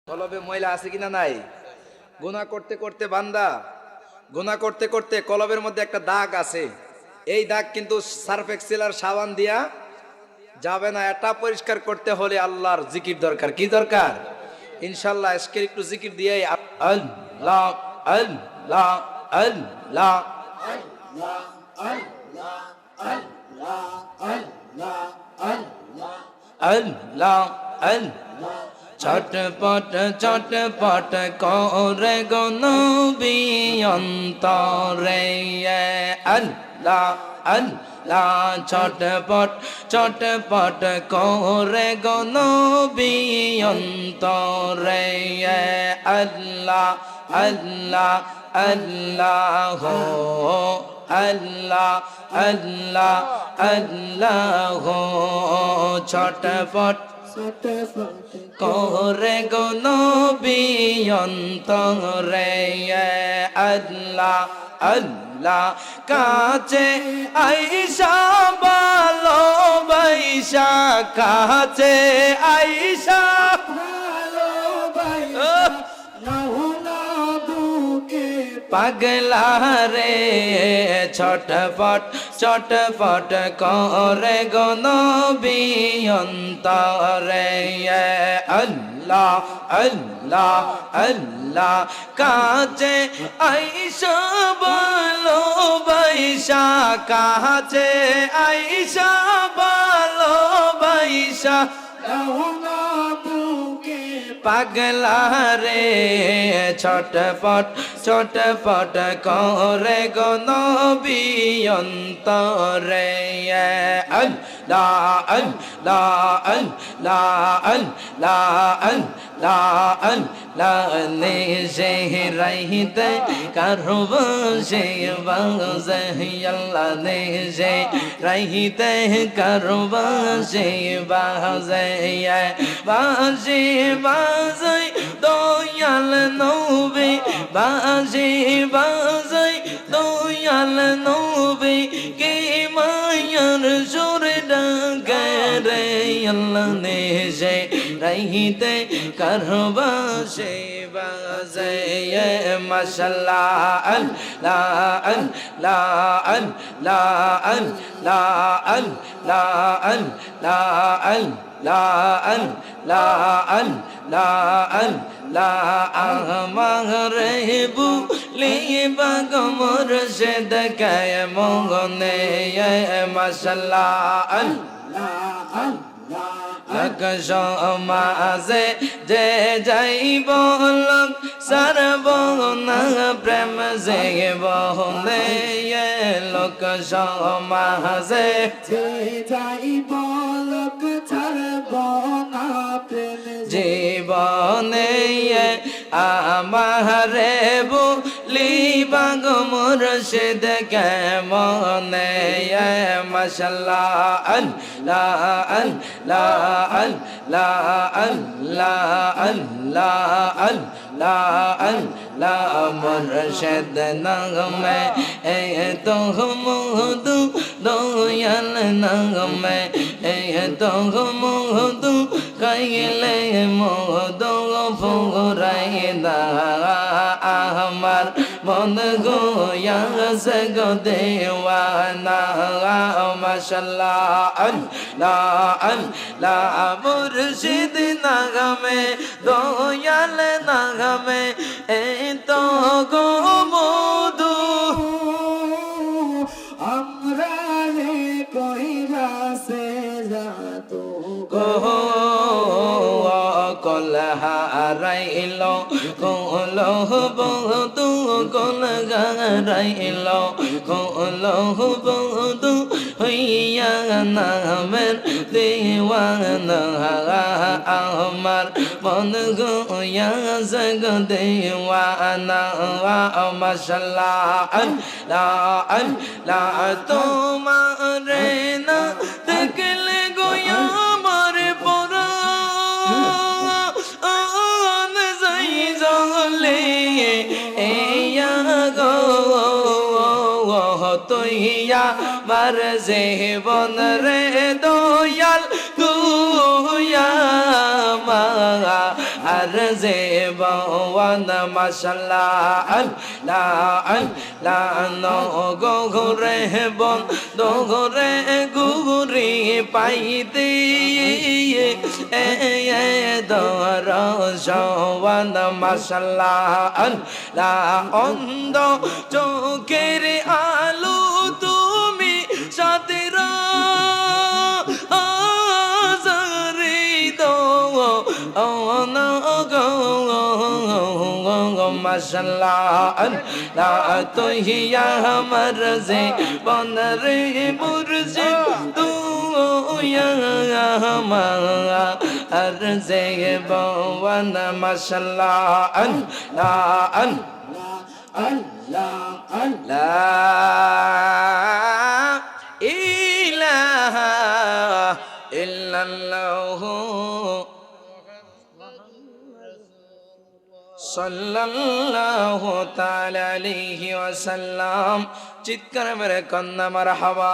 কলবে ময়লা আছে কিনা নাই? গুনাহ করতে করতে বান্দা গুনাহ করতে করতে কলবের মধ্যে একটা দাগ আছে। এই দাগ কিন্তু সার্ফ এক্সেল আর সাবান দিয়া যাবে না। এটা পরিষ্কার করতে হলে আল্লাহর জিকির দরকার। কি দরকার? ইনশাআল্লাহ আজকে একটু জিকির দিয়ে আল্লাহ আল্লাহ আল্লাহ আল্লাহ আল্লাহ আল্লাহ আল্লাহ আল্লাহ আল্লাহ চটপট চটপট করে গো নবী অন্তরে আল্লাহ আল্লাহ চটপট চটপট করে গো নবী অন্তরে আল্লাহ আল্লাহ আল্লাহ আল্লাহ আল্লাহ আল্লাহ চটপট করে গো নবী অন্তরে আল্লাহ আল্লাহ কাছে আইসা ভালোবাসা কাছে আইসা পাগলা রে ছটপট ছটপট করে গো নবী অন্তরে আল্লাহ আল্লাহ আল্লাহ কাছে আইসা ভালোবাসা কাছে আইসা ভালোবাসা পাগলা রে ছটপট ছটপট করে গো নবী অন্তরে আল্লাহ আল্লাহ আল্লাহ আল্লাহ আল্লাহ আল্লাহ নিজে রহিতে করব সে বাজে আল্লাহ নিজে রহিতে করব সে বাজে বাজে বাজে দয়াল নবী বাজে বাজে দয়াল নবী কে মায়ার সুরে ডাকে রে আল্লাহ নিজে রহিতে করব সে বাজে মাশাআল্লাহ আল্লাহ আল্লাহ আল্লাহ আল্লাহ আল্লাহ আল্লাহ আল্লাহ আল্লাহ আল্লাহ আল্লাহ আমার বুলি বাগমর সে দেখায় মগনে মাশাআল্লাহ আল্লাহ আল্লাহ সমাজে যে যাইব লোক সর্বনা প্রেম যে বহনে লোক সমাজে যে যাইব লোক সর্বনা প্রেম জীবনে আমারে বুলি বাগমর সে দেখে মনে মাশাআল্লাহ আল্লাহ আল্লাহ আল্লাহ আল্লাহ আল্লাহ আল্লাহ আল্লাহ মুর্শিদ নামে তো মধু দয়াল নামে তো মধু কাইলে মধু ফুরাই দা আমার মন গোয়া গো দেওয়ানা মাশাআল্লাহ আল্লাহ আল্লাহ মুর্শিদ নামে দয়াল নামে তো গো মধু আমরা রে কইরা সে যাতো গো কলহারাইল কলহ বধু কলহারাইল কলহ বধু হইয়া নামের দেওয়ানা আমার মন গোয়া জগ দেওয়ানা মাশাআল্লাহ আল্লাহ আল্লাহ তোমার না দেখলে গোয়া আমার পরা তুই আমার জীবন রে দয়াল তুই আমার জীবন মাশাআল্লাহ আল্লাহ আল্লাহ নো গো রে বন দোরে গুরি পাইতে দর জওয়ান মাশাআল্লাহ আল্লাহ অন্ধ চোখের আলো তুমি সাদের আজারি দো না গো মাশাআল্লাহ আল্লাহ তুই আমার জীবন রে মুর্শিদ তুই আমার জীবন মাশাআল্লাহ আল্লাহ আল্লাহ আল্লাহ ইলাহা ইল্লাল্লাহ সাল্লাল্লাহু তাআলা আলাইহি ওয়াসাল্লাম চিৎকার মেরে কন্না মারহাবা।